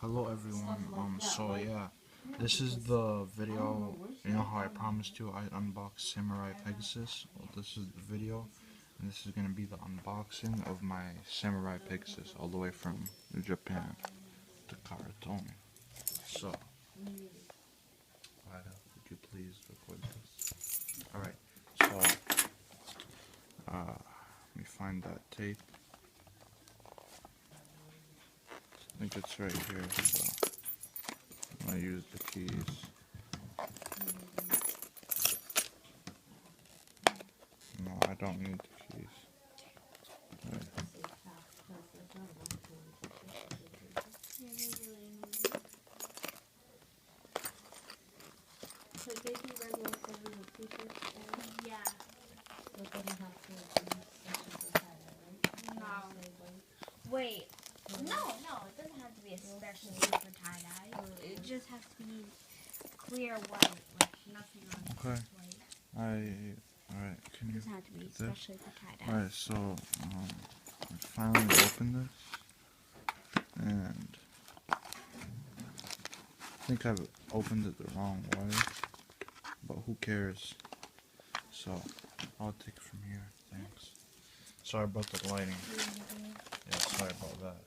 Hello everyone, so yeah, this is the video, you know how I promised you I'd unbox Samurai Pegasus? Well, this is the video, and this is gonna be the unboxing of my Samurai Pegasus, all the way from Japan to Karatone. So, Ida, would you please record this? Alright, so, let me find that tape. I think it's right here, so I'm gonna use the keys. No, I don't need the keys. Right. So they do regular covers of t-shirts and Yeah. so it doesn't have to be special for tie-dye, right? No. Wait. No, it doesn't have to be especially for tie-dye. It just has to be clear white, like nothing on it. Okay. White. Alright, can It you doesn't have to be get this? especially for tie-dye. Alright, so, I finally opened this, and I think I've opened it the wrong way, but who cares? So, I'll take it from here, thanks. Sorry about the lighting. Yeah, sorry about that.